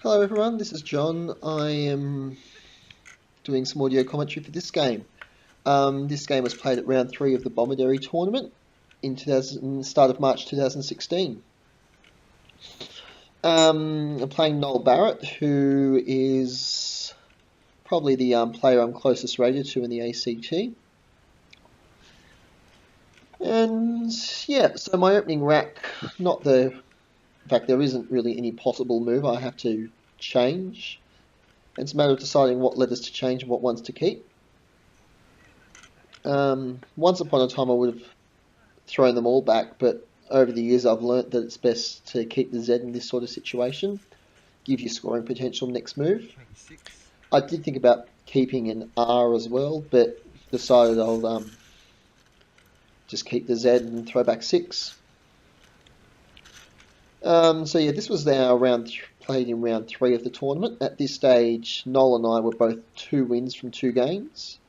Hello everyone, this is John. I am doing some audio commentary for this game. This game was played at round 3 of the Bomaderry tournament in start of March 2016. I'm playing Noel Barrett, who is probably the player I'm closest rated to in the ACT. And yeah, so my opening rack, in fact there isn't really any possible move I have to change. It's a matter of deciding what letters to change and what ones to keep. Once upon a time I would have thrown them all back, but over the years I've learnt that it's best to keep the Z in this sort of situation, give you scoring potential next move. I did think about keeping an R as well, but decided I'll just keep the Z and throw back 6. So yeah, this was our played in round 3 of the tournament. At this stage, Noel and I were both 2 wins from 2 games.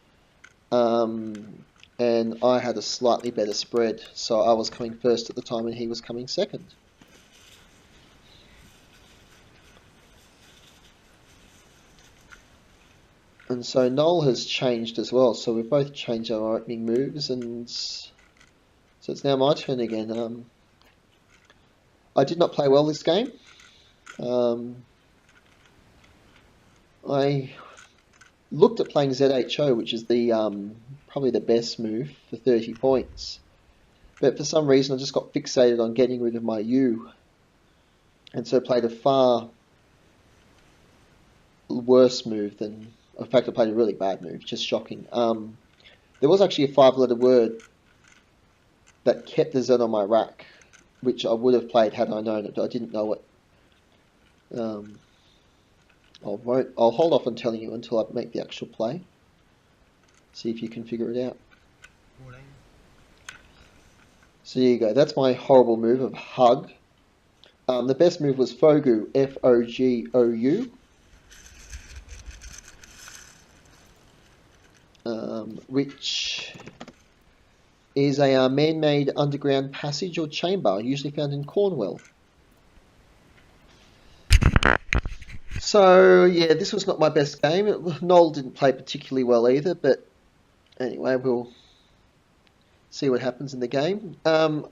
And I had a slightly better spread, so I was coming first at the time and he was coming second. And so Noel has changed as well, so we've both changed our opening moves, and so it's now my turn again. I did not play well this game. I looked at playing ZHO, which is the probably the best move for 30 points. But for some reason I just got fixated on getting rid of my U. And so played a far worse move than... In fact, I played a really bad move, just shocking. There was actually a 5-letter word that kept the Z on my rack, which I would have played had I known it, but I didn't know it. I'll hold off on telling you until I make the actual play. See if you can figure it out. 14. So there you go. That's my horrible move of hug. The best move was Fogu, F-O-G-O-U. Which is a man-made underground passage or chamber, usually found in Cornwall. So yeah, this was not my best game. Noel didn't play particularly well either, but anyway, we'll see what happens in the game. I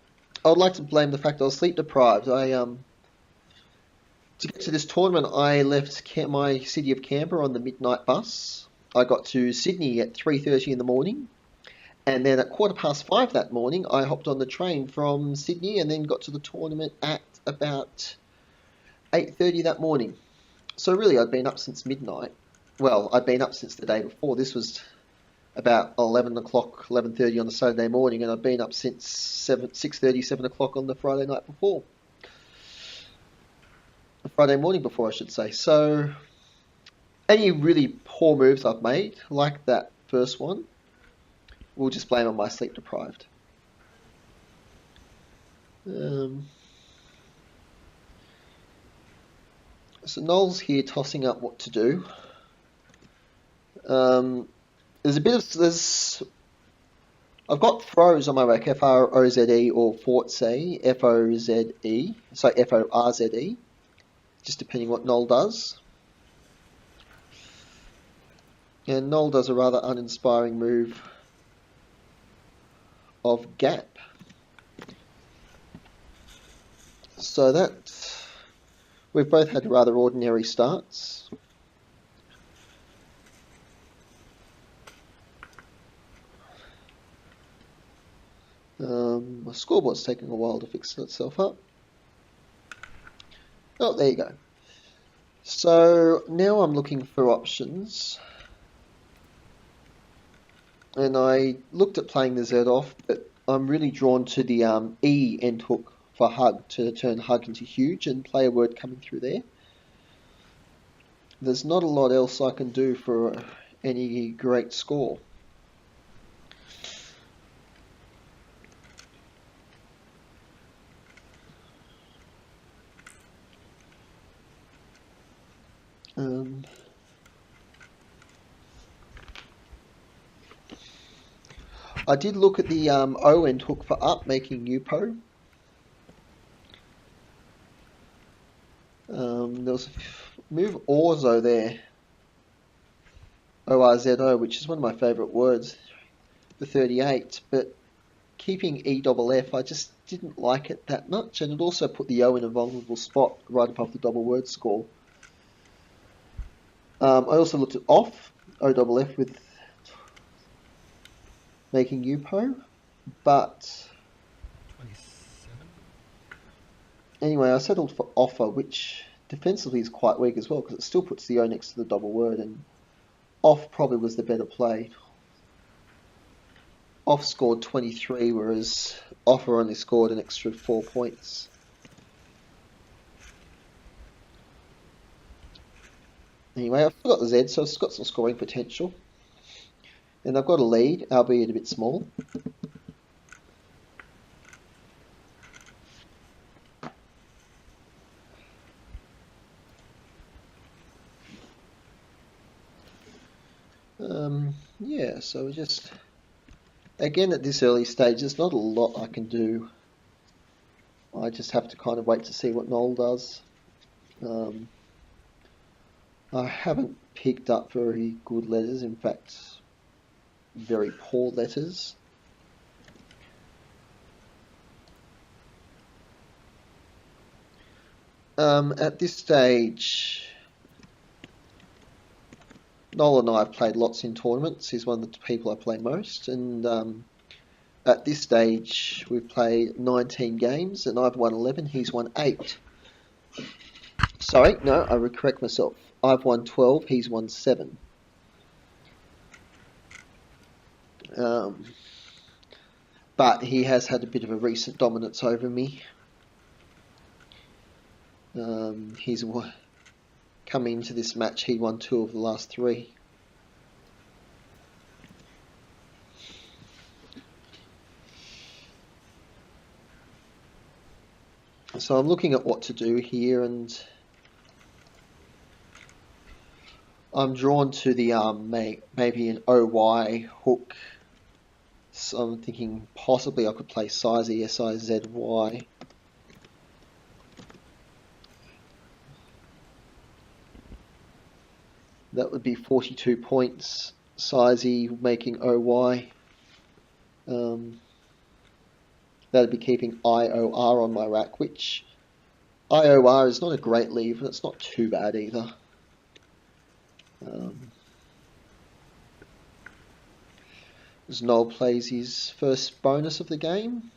would like to blame the fact I was sleep deprived. To get to this tournament, I left my city of Canberra on the midnight bus. I got to Sydney at 3:30 in the morning, and then at 5:15 that morning, I hopped on the train from Sydney and then got to the tournament at about 8:30 that morning. So really, I'd been up since midnight. Well, I'd been up since the day before. This was about 11 o'clock, 11:30 on a Saturday morning, and I'd been up since 6:30, 7 o'clock on the Friday night before. Friday morning before, I should say. So any really poor moves I've made, like that first one, we'll just blame on my sleep deprived. So Noel's here tossing up what to do. I've got throws on my rack, F-R-O-Z-E or Forze, F-O-Z-E, so F-O-R-Z-E, just depending what Noel does. And Noel does a rather uninspiring move of gap. So we've both had rather ordinary starts. My scoreboard's taking a while to fix itself up. Oh, there you go. So now I'm looking for options. And I looked at playing the Z off, but I'm really drawn to the E end hook for hug, to turn hug into huge and play a word coming through there. There's not a lot else I can do for any great score. I did look at the O end hook for up, making UPO. There was a move orzo there, ORZO, which is one of my favourite words for 38, but keeping EFF, I just didn't like it that much, and it also put the O in a vulnerable spot right above the double word score. I also looked at off, OFF, with making UPO, but 27. Anyway, I settled for offer, which defensively is quite weak as well, because it still puts the O next to the double word, and off probably was the better play. Off scored 23, whereas offer only scored an extra 4 points. Anyway, I've still got the Z, so it's got some scoring potential. And I've got a lead, albeit a bit small. Yeah, so just, again at this early stage, there's not a lot I can do. I just have to kind of wait to see what Noel does. I haven't picked up very good letters, in fact, very poor letters. At this stage, Noel and I have played lots in tournaments. He's one of the people I play most, and at this stage we've played 19 games, and I've won 11, he's won 8. Sorry, no, I would correct myself. I've won 12, he's won 7. But he has had a bit of a recent dominance over me. He's coming into this match, he won 2 of the last 3. So I'm looking at what to do here, and I'm drawn to the maybe an OY hook. So I'm thinking possibly I could play Sizey, SIZY. That would be 42 points. Sizey making OY. That'd be keeping IOR on my rack, which IOR is not a great leave, but it's not too bad either. As Noel plays his first bonus of the game.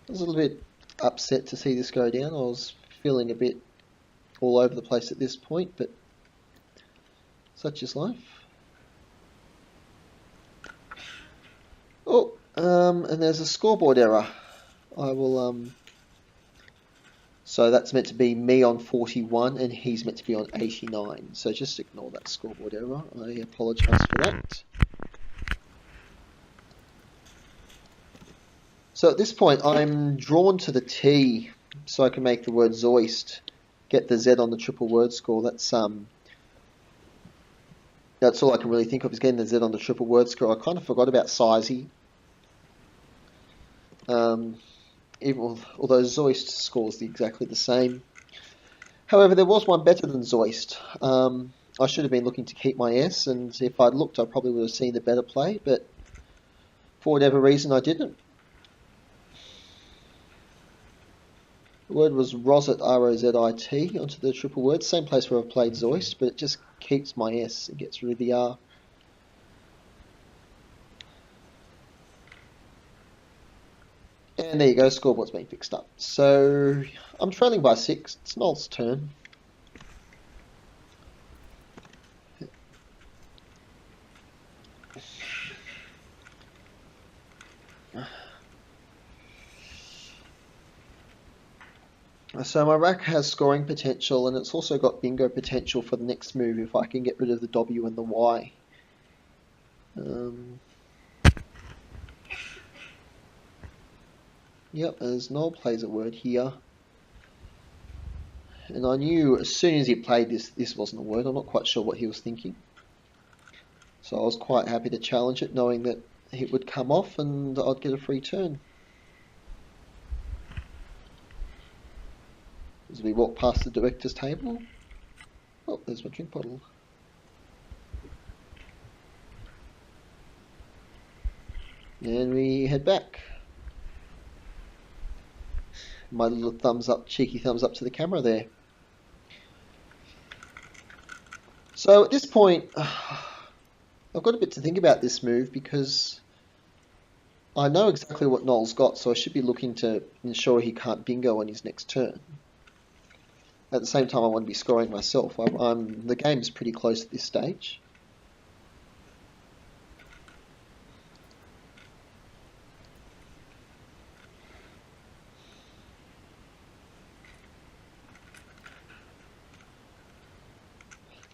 I was a little bit upset to see this go down. I was feeling a bit all over the place at this point, but such is life. Oh, and there's a scoreboard error. I will, so that's meant to be me on 41 and he's meant to be on 89. So just ignore that scoreboard error. I apologise for that. So at this point, I'm drawn to the T, so I can make the word Zoist, get the Z on the triple word score. That's all I can really think of is getting the Z on the triple word score. I kind of forgot about Sizey. Even although Zoist scores exactly the same. However, there was one better than Zoist. I should have been looking to keep my S, and if I'd looked, I probably would have seen the better play, but for whatever reason, I didn't. The word was Rosit, R-O-Z-I-T, onto the triple word. Same place where I've played Zoist, but it just keeps my S and gets rid of the R. And there you go, scoreboard's been fixed up. So I'm trailing by 6. It's Noel's turn. So my rack has scoring potential, and it's also got bingo potential for the next move if I can get rid of the W and the Y. Yep, as Noel plays a word here. And I knew as soon as he played this wasn't a word. I'm not quite sure what he was thinking. So I was quite happy to challenge it, knowing that it would come off and I'd get a free turn. as we walk past the director's table. Oh, there's my drink bottle. And we head back. My little thumbs up, cheeky thumbs up to the camera there. So at this point, I've got a bit to think about this move because I know exactly what Noel's got, so I should be looking to ensure he can't bingo on his next turn. At the same time, I want to be scoring myself. The game's pretty close at this stage.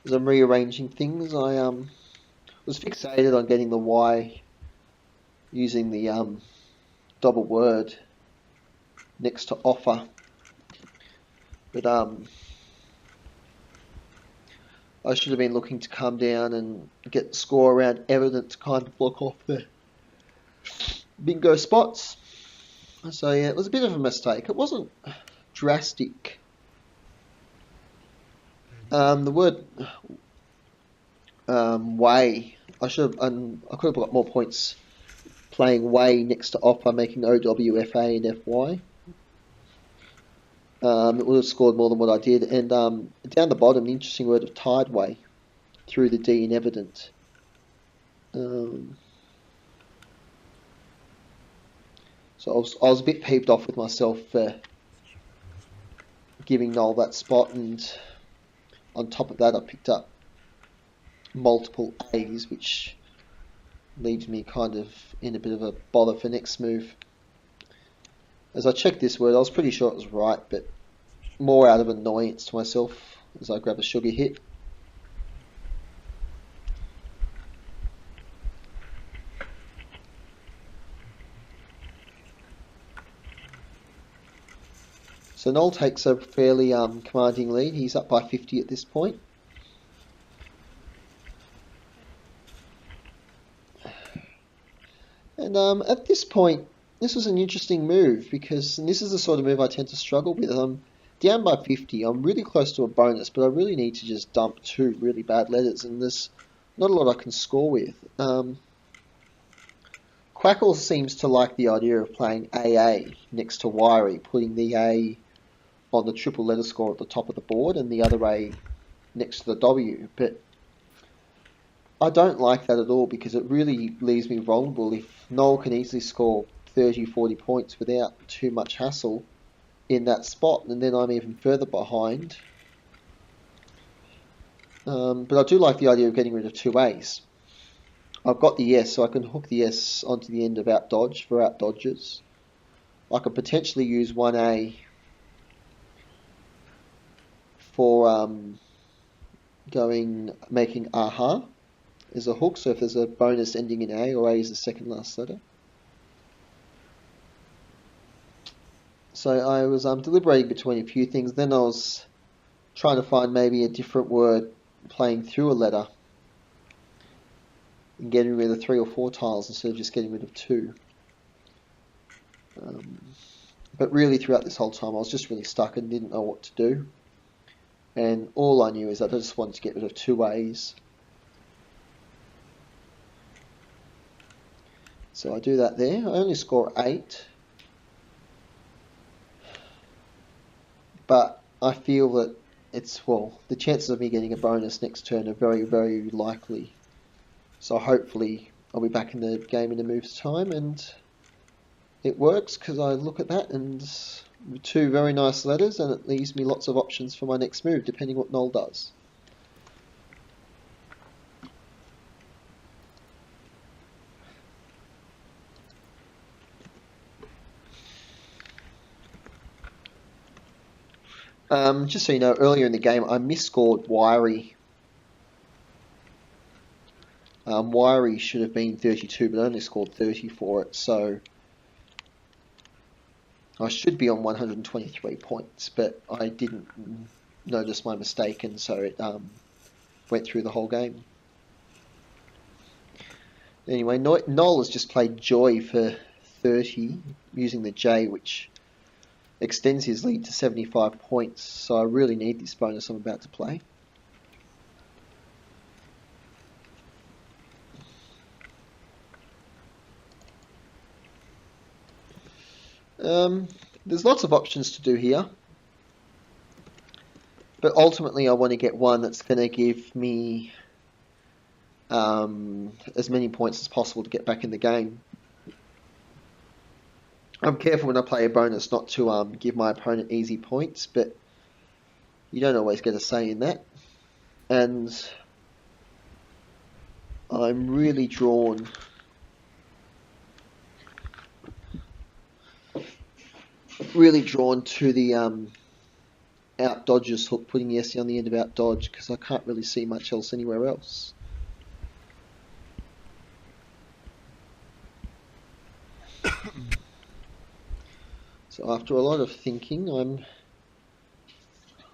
As I'm rearranging things, I was fixated on getting the Y using the double word next to offer, but I should have been looking to come down and get the score around evident to kind of block off the bingo spots. So yeah, it was a bit of a mistake. It wasn't drastic. The word way, I could have got more points playing way next to offer, making OWFA and FY. It would have scored more than what I did. And down the bottom, the interesting word of tideway through the D in evident. So I was a bit peeved off with myself for giving Noel that spot, and on top of that I picked up multiple A's, which leaves me kind of in a bit of a bother for next move. As I checked this word, I was pretty sure it was right, but more out of annoyance to myself as I grab a sugar hit. So Noel takes a fairly commanding lead. He's up by 50 at this point. And at this point, this was an interesting move because this is the sort of move I tend to struggle with. I'm down by 50. I'm really close to a bonus, but I really need to just dump two really bad letters, and there's not a lot I can score with. Quackle seems to like the idea of playing AA next to Wiry, putting the A on the triple letter score at the top of the board and the other A next to the W, but I don't like that at all because it really leaves me vulnerable. If Noel can easily score 30, 40 points without too much hassle in that spot, and then I'm even further behind. But I do like the idea of getting rid of two A's. I've got the S, so I can hook the S onto the end of out dodge for out dodges. I could potentially use 1A for making aha as a hook, so if there's a bonus ending in A, or A is the second last letter. So I was deliberating between a few things, then I was trying to find maybe a different word playing through a letter and getting rid of 3 or 4 tiles instead of just getting rid of 2. But really throughout this whole time I was just really stuck and didn't know what to do. And all I knew is that I just wanted to get rid of 2 A's. So I do that there. I only score 8. But I feel that the chances of me getting a bonus next turn are very, very likely. So hopefully I'll be back in the game in a move's time, and it works because I look at that and 2 very nice letters, and it leaves me lots of options for my next move depending what Noel does. Just so you know, earlier in the game I misscored Wiry. Wiry should have been 32, but I only scored 30 for it, so I should be on 123 points, but I didn't notice my mistake, and so it went through the whole game. Anyway, Noel has just played Joy for 30, using the J, which extends his lead to 75 points, so I really need this bonus I'm about to play. There's lots of options to do here, but ultimately I want to get one that's going to give me as many points as possible to get back in the game. I'm careful when I play a bonus not to give my opponent easy points, but you don't always get a say in that. And I'm really drawn to the out dodges hook, putting the SE on the end of out dodge, because I can't really see much else anywhere else. So after a lot of thinking,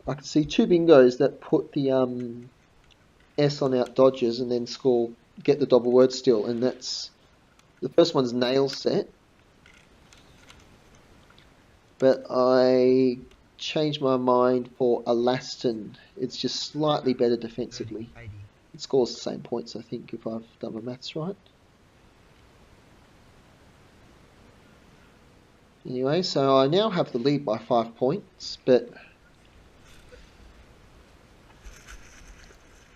I can see two bingos that put the S on out dodges and then get the double word still, and that's the first one's nail set, but I changed my mind for Elastin. It's just slightly better defensively. 80. It scores the same points, I think, if I've done my maths right. Anyway, so I now have the lead by 5 points, but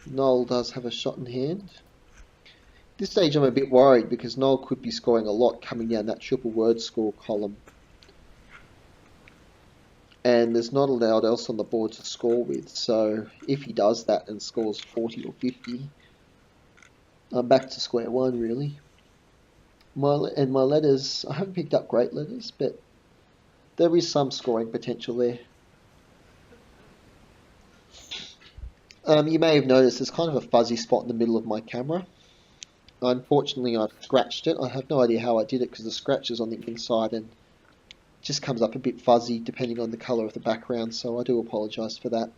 Noel does have a shot in hand. At this stage I'm a bit worried because Noel could be scoring a lot coming down that triple word score column. And there's not a lot else on the board to score with, so if he does that and scores 40 or 50, I'm back to square one, really. My letters, I haven't picked up great letters, but there is some scoring potential there. You may have noticed there's kind of a fuzzy spot in the middle of my camera. Unfortunately, I've scratched it. I have no idea how I did it because the scratch is on the inside and just comes up a bit fuzzy depending on the colour of the background, so I do apologise for that.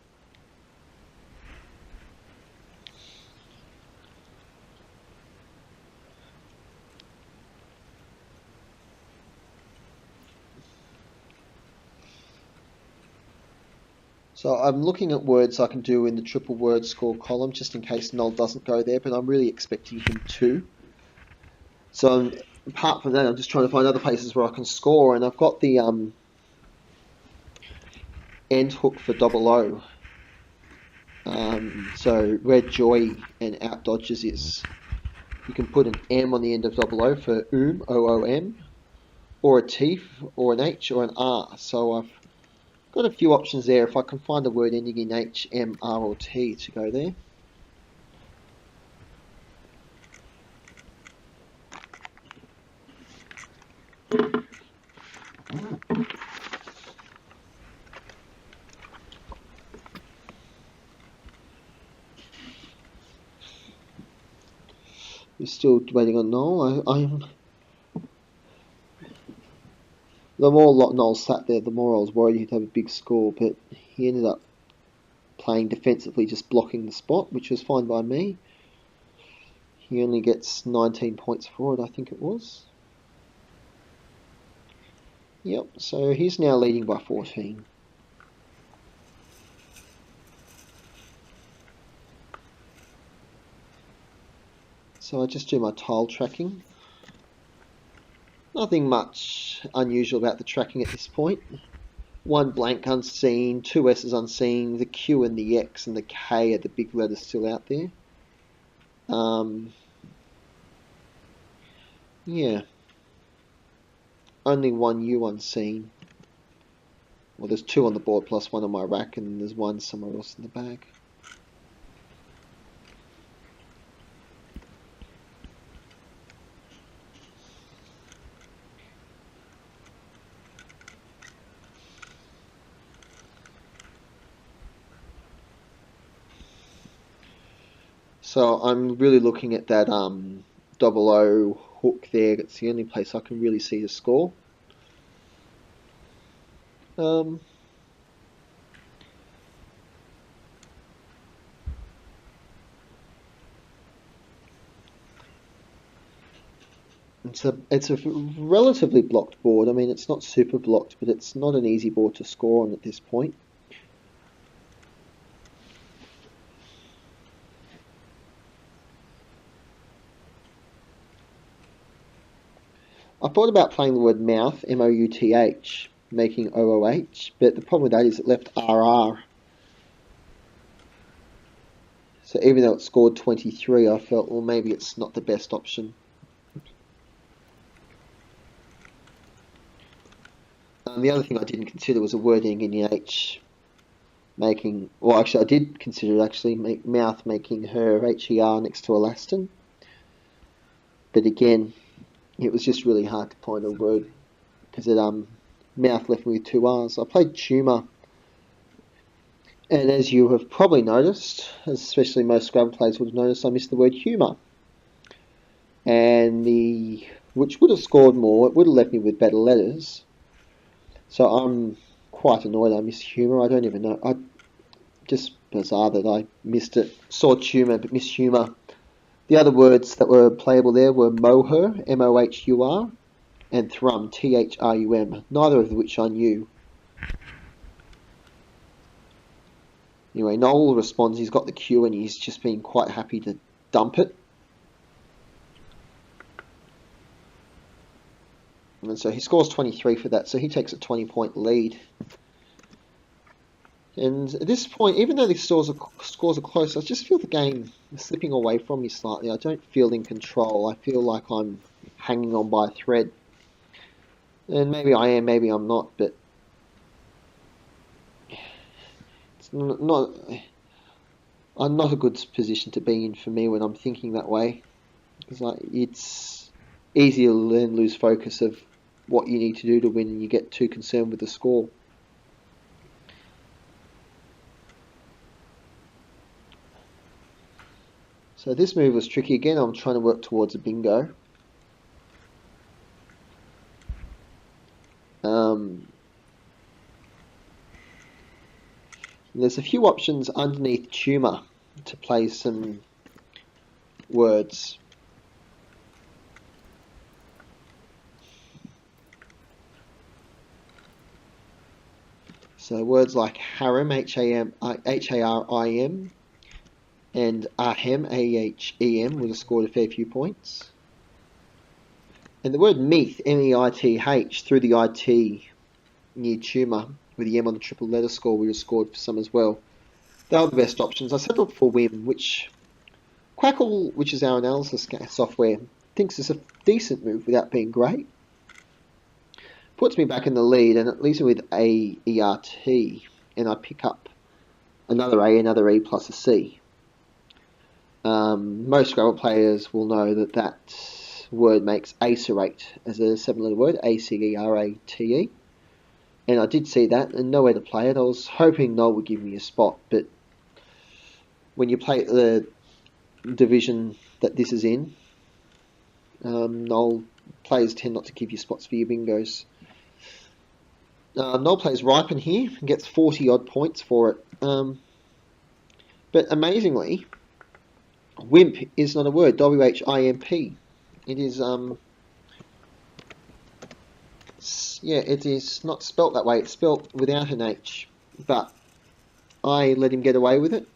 So I'm looking at words I can do in the triple word score column just in case Noel doesn't go there, but I'm really expecting him to. So apart from that, I'm just trying to find other places where I can score, and I've got the end hook for double O. So where joy and out dodges is, you can put an M on the end of double O for O-O-M, or a T, or an H, or an R. So I've got a few options there if I can find a word ending in H, M, R, or T to go there. We're still waiting on Noel. The more Noel sat there, the more I was worried he'd have a big score, but he ended up playing defensively, just blocking the spot, which was fine by me. He only gets 19 points for it, I think it was. Yep, so he's now leading by 14. So I just do my tile tracking. Nothing much unusual about the tracking at this point. One blank unseen, two S's unseen, the Q and the X and the K are the big letters still out there. Yeah. Only one U unseen. Well, there's two on the board plus one on my rack, and there's one somewhere else in the bag. So I'm really looking at that double O hook there. It's the only place I can really see the score. It's a relatively blocked board. I mean, it's not super blocked, but it's not an easy board to score on at this point. I thought about playing the word mouth, M-O-U-T-H, making O-O-H, but the problem with that is it left R-R. So even though it scored 23, I felt, well, maybe it's not the best option. The other thing I didn't consider was a word ending in H, making, well, actually, I did consider actually mouth making her H-E-R next to Elastin. But again, it was just really hard to find a word because it mouth left me with two R's. I played tumour, and as you have probably noticed, especially most Scrabble players would have noticed, I missed the word humour, and which would have scored more. It would have left me with better letters. So I'm quite annoyed I missed humour. I don't even know. Just bizarre that I missed it. Saw tumour but missed humour. The other words that were playable there were moher, M-O-H-U-R, and thrum, T-H-R-U-M, neither of which I knew. Anyway, Noel responds he's got the cue and he's just been quite happy to dump it. And so he scores 23 for that, so he takes a 20-point lead. And at this point, even though these scores are close, I just feel the game slipping away from me slightly. I don't feel in control. I feel like I'm hanging on by a thread. And maybe I am, maybe I'm not, but it's not a good position to be in for me when I'm thinking that way. It's easy to then lose focus of what you need to do to win and you get too concerned with the score. So this move was tricky again. I'm trying to work towards a bingo. There's a few options underneath tumour to play some words. So words like harem, H-A-R-I-M, and ahem, A-H-E-M, would have scored a fair few points. And the word meath, M-E-I-T-H, through the I-T near tumour, with the M on the triple letter score, would have scored for some as well. They are the best options. I settled for Wim, which Quackle, which is our analysis software, thinks is a decent move without being great. Puts me back in the lead, and it leaves me with A-E-R-T, and I pick up another A, another E plus a C. Most Scrabble players will know that that word makes acerate as a 7-letter word, A-C-E-R-A-T-E. And I did see that and nowhere to play it. I was hoping Noel would give me a spot, but when you play the division that this is in, Noel players tend not to give you spots for your bingos. Noel plays Ripen here and gets 40 odd points for it. But amazingly, wimp is not a word, W-H-I-M-P. It is, yeah, it is not spelt that way. It's spelt without an H. But I let him get away with it.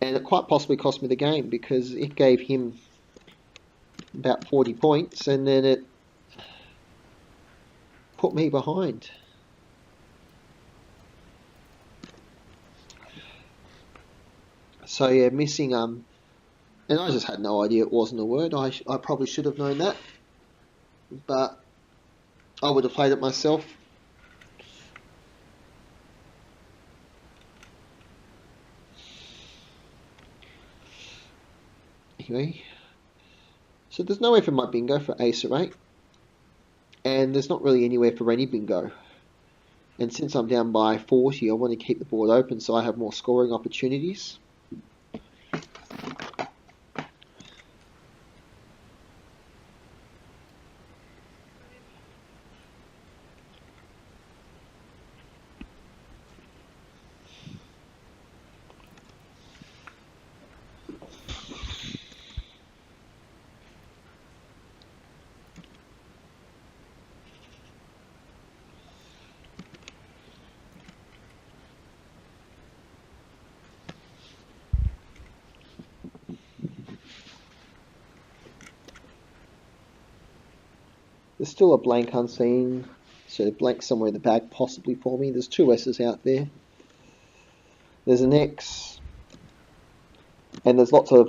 And it quite possibly cost me the game because it gave him about 40 points and then it put me behind. So yeah, missing, and I just had no idea it wasn't a word. I probably should have known that. But I would have played it myself. Anyway, so there's nowhere for my bingo for ace or 8, and there's not really anywhere for any bingo. And since I'm down by 40, I want to keep the board open so I have more scoring opportunities. There's still a blank unseen, so blank somewhere in the back possibly for me. There's two S's out there. There's an X, and there's lots of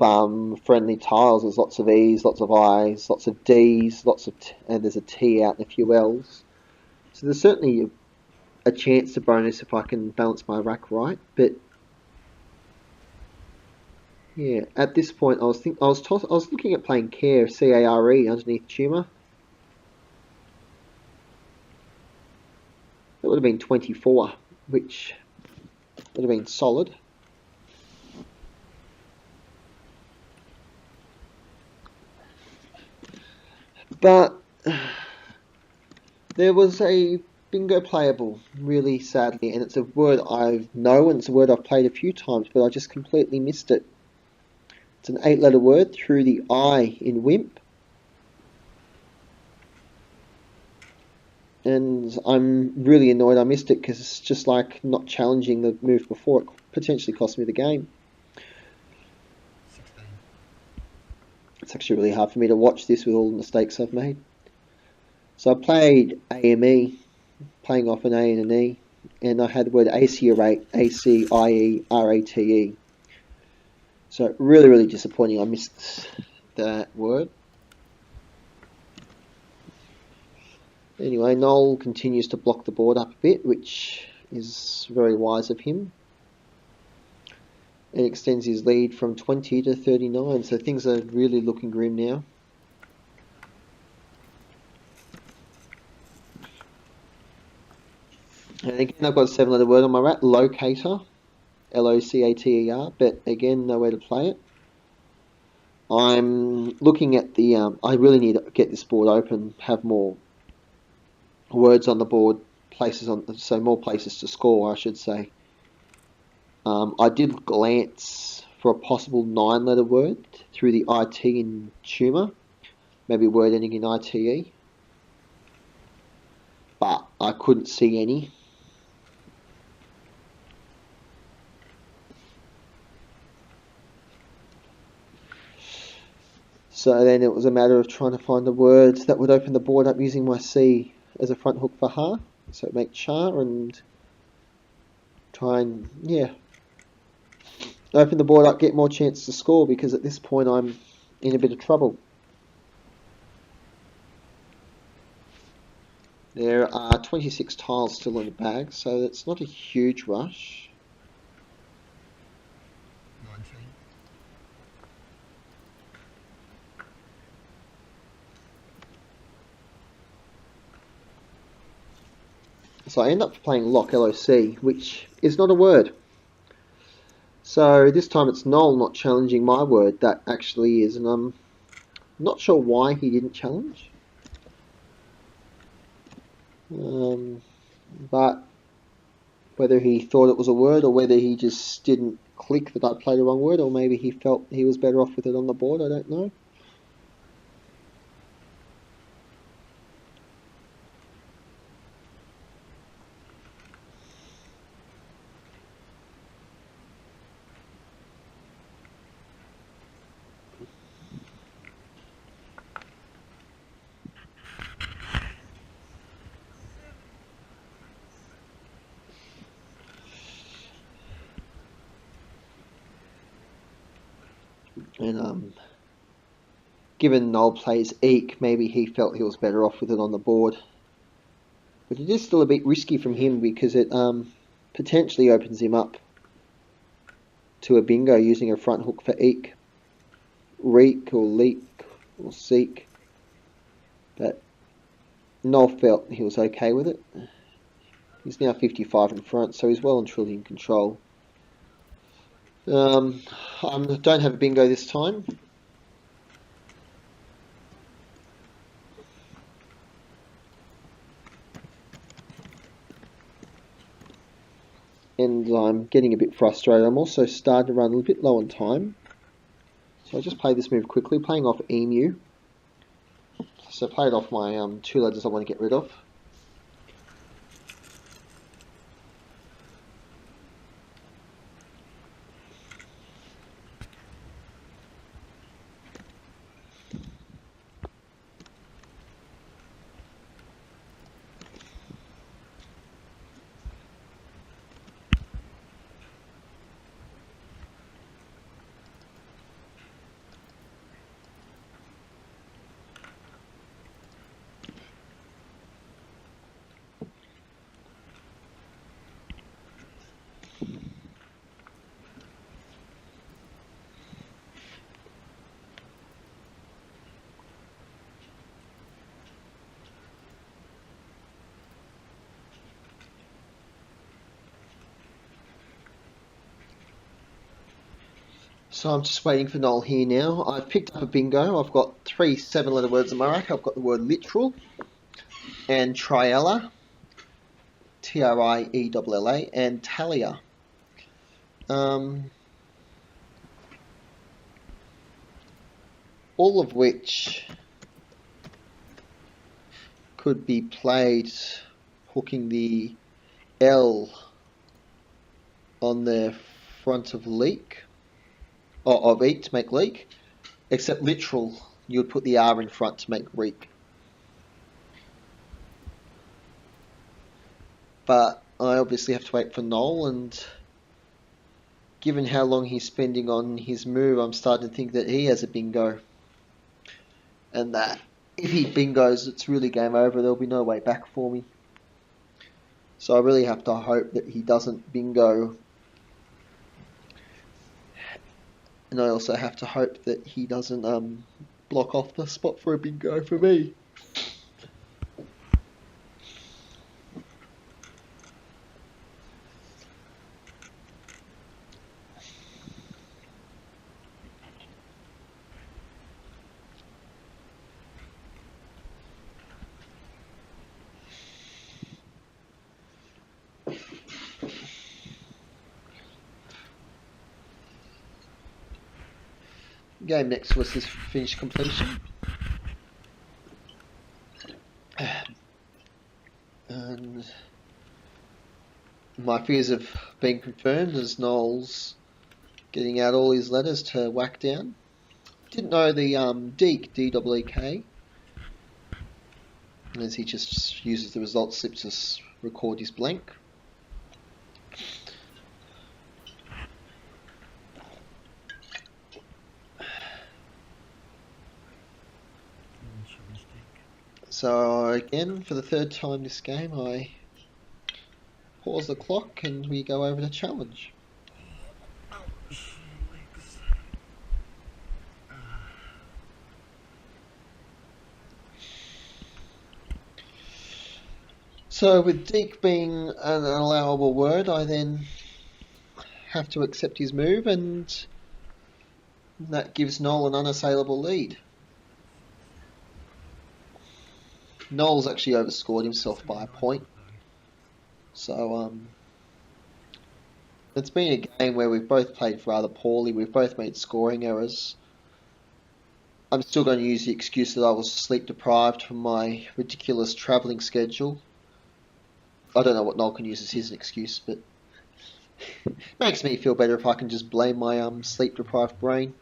friendly tiles. There's lots of E's, lots of I's, lots of D's, and there's a T out and a few L's. So there's certainly a chance to bonus if I can balance my rack right. But yeah, at this point I was looking at playing Care, C-A-R-E, underneath Tumour. That would have been 24, which would have been solid. But there was a bingo playable, really sadly, and it's a word I know, and it's a word I've played a few times, but I just completely missed it. It's an 8-letter word through the I in Wimp. And I'm really annoyed I missed it because it's just like not challenging the move before. It potentially cost me the game. 16. It's actually really hard for me to watch this with all the mistakes I've made. So I played AME, playing off an A and an E, and I had the word ACIE, ACIERATE. So really, really disappointing I missed that word. Anyway, Noel continues to block the board up a bit, which is very wise of him. And extends his lead from 20 to 39, so things are really looking grim now. And again, I've got a 7-letter word on my rack, locator, L-O-C-A-T-E-R, but again, nowhere to play it. I'm looking at the, I really need to get this board open, have more words on the board, so more places to score, I should say. I did glance for a possible 9-letter word through the IT in Tumour, maybe a word ending in ITE, but I couldn't see any. So then it was a matter of trying to find the words that would open the board up using my C as a front hook for Ha. So make Char and try and, yeah, open the board up, get more chance to score, because at this point I'm in a bit of trouble. There are 26 tiles still in the bag, so it's not a huge rush. 19. So I end up playing Lock, L-O-C, which is not a word. So this time it's Noel not challenging my word, that actually is, and I'm not sure why he didn't challenge. But whether he thought it was a word or whether he just didn't click that I played the wrong word, or maybe he felt he was better off with it on the board, I don't know. And given Noel plays Eek, maybe he felt he was better off with it on the board. But it is still a bit risky from him because it potentially opens him up to a bingo using a front hook for Eek. Reek or Leek or Seek. But Noel felt he was okay with it. He's now 55 in front, so he's well and truly in control. I don't have a bingo this time. And I'm getting a bit frustrated. I'm also starting to run a little bit low on time. So I just play this move quickly, playing off Emu. So I played off my 2 letters I want to get rid of. So I'm just waiting for Noel here now. I've picked up a bingo. I've got 3 7-letter words in my rack. I've got the word literal and triella, Triella, and talia. All of which could be played hooking the L on the front of leak, or of eek to make leak, except literal, you would put the R in front to make reek. But I obviously have to wait for Noel, and given how long he's spending on his move, I'm starting to think that he has a bingo. And that if he bingos, it's really game over. There'll be no way back for me. So I really have to hope that he doesn't bingo. And I also have to hope that he doesn't block off the spot for a bingo for me. Game next to us is finished completion. And my fears have been confirmed as Noel's getting out all his letters to whack down. Didn't know the Deek, D-E-E-K, as he just uses the result slip to record his blank. So again, for the 3rd time this game, I pause the clock and we go over the challenge. So with Deke being an allowable word, I then have to accept his move, and that gives Noel an unassailable lead. Noel's actually overscored himself by a point. So it's been a game where we've both played rather poorly. We've both made scoring errors. I'm still going to use the excuse that I was sleep deprived from my ridiculous travelling schedule. I don't know what Noel can use as his excuse, but it makes me feel better if I can just blame my sleep deprived brain.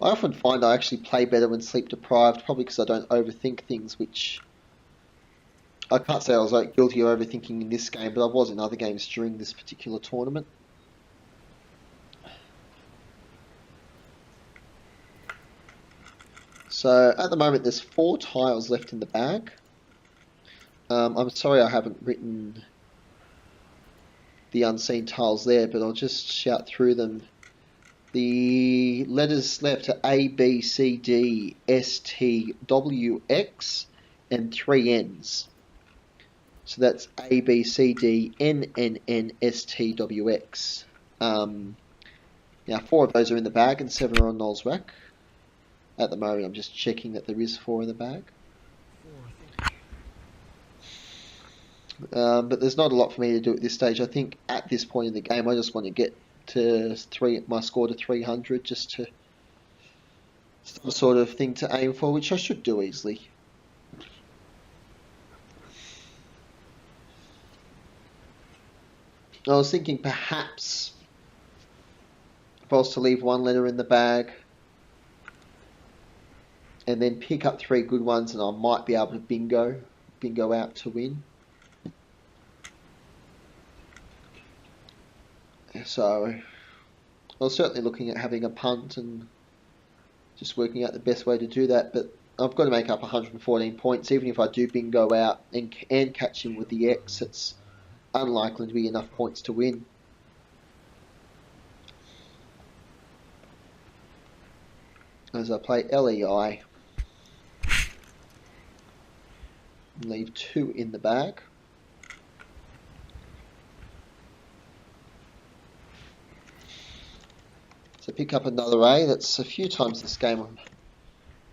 I often find I actually play better when sleep deprived, probably because I don't overthink things, which I can't say I was like guilty of overthinking in this game, but I was in other games during this particular tournament. So at the moment there's 4 tiles left in the bag. I'm sorry I haven't written the unseen tiles there, but I'll just shout through them. The letters left are A, B, C, D, S, T, W, X, and 3 N's. So that's A, B, C, D, N, N, N, S, T, W, X. Now 4 of those are in the bag and 7 are on Noel's rack. At the moment I'm just checking that there is 4 in the bag. But there's not a lot for me to do at this stage. I think at this point in the game I just want to get to my score to 300 just to some sort of thing to aim for, which I should do easily. I was thinking perhaps if I was to leave 1 letter in the bag and then pick up 3 good ones, and I might be able to bingo out to win. So I was certainly looking at having a punt and just working out the best way to do that, but I've got to make up 114 points. Even if I do bingo out and catch him with the X, it's unlikely to be enough points to win. As I play LEI, leave 2 in the bag. So pick up another A. That's a few times this game.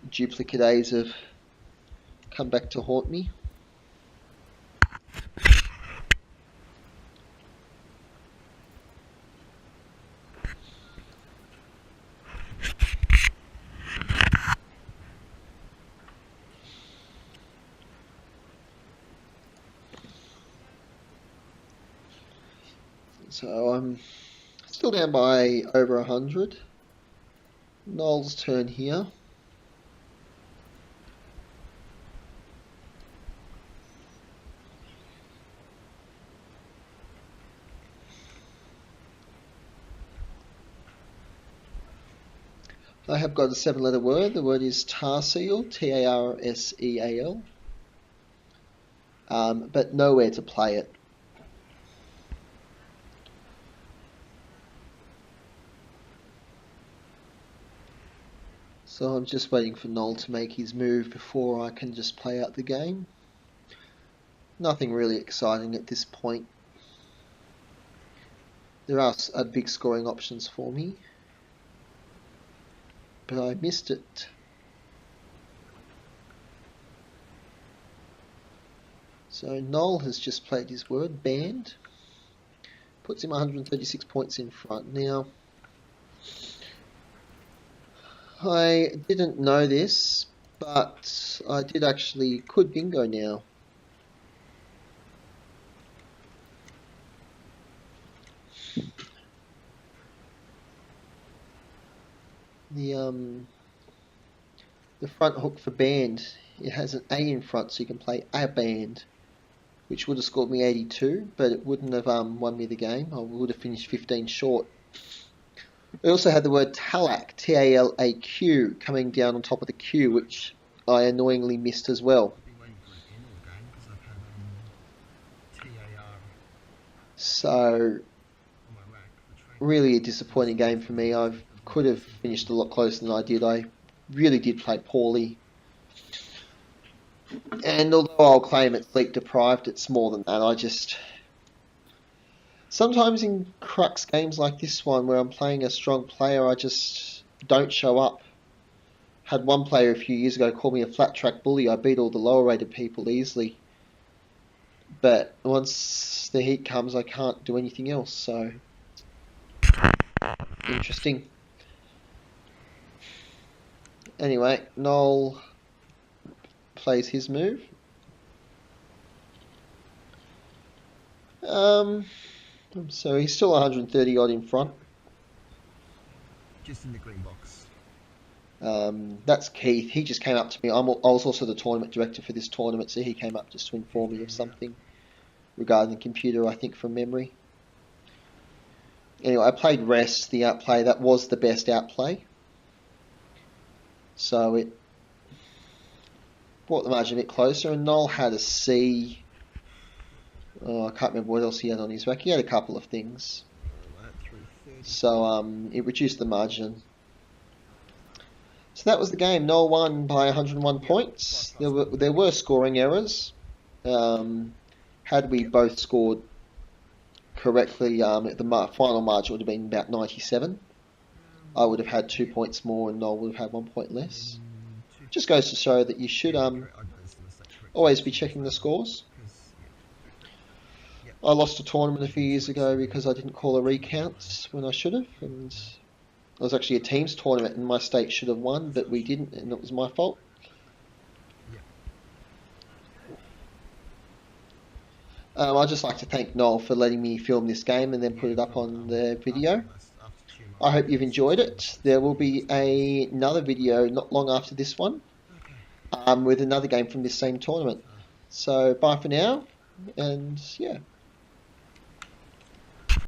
Duplicate A's have come back to haunt me. So I'm still down by over 100. Noel's turn here. I have got a 7-letter word. The word is Tarseal, T-A-R-S-E-A-L, but nowhere to play it. So I'm just waiting for Noel to make his move before I can just play out the game. Nothing really exciting at this point. There are big scoring options for me, but I missed it. So Noel has just played his word, banned. Puts him 136 points in front. Now, I didn't know this, but I could bingo now. The front hook for band, it has an A in front, so you can play a band, which would have scored me 82, but it wouldn't have won me the game. I would have finished 15 short. I also had the word talak, T-A-L-A-Q, coming down on top of the Q, which I annoyingly missed as well. So, really a disappointing game for me. I could have finished a lot closer than I did. I really did play poorly. And although I'll claim it's sleep deprived, it's more than that. Sometimes in crux games like this one, where I'm playing a strong player, I just don't show up. Had one player a few years ago call me a flat track bully. I beat all the lower rated people easily. But once the heat comes, I can't do anything else, so... Interesting. Anyway, Noel plays his move. So he's still 130 odd in front. Just in the green box. That's Keith. He just came up to me. I was also the tournament director for this tournament, so he came up just to inform me of something regarding the computer, I think, from memory. Anyway, I played rest, the outplay. That was the best outplay. So it brought the margin a bit closer, and Noel had a C. Oh, I can't remember what else he had on his rack. He had a couple of things. So it reduced the margin. So that was the game. Noel won by 101 points. There were scoring errors. Had we both scored correctly, the final margin would have been about 97. I would have had 2 points more and Noel would have had 1 point less. Just goes to show that you should always be checking the scores. I lost a tournament a few years ago because I didn't call a recount when I should have, and it was actually a teams tournament and my state should have won, but we didn't, and it was my fault. I'd just like to thank Noel for letting me film this game and then put it up on the video. I hope you've enjoyed it. There will be another video not long after this one with another game from this same tournament. So bye for now, and yeah.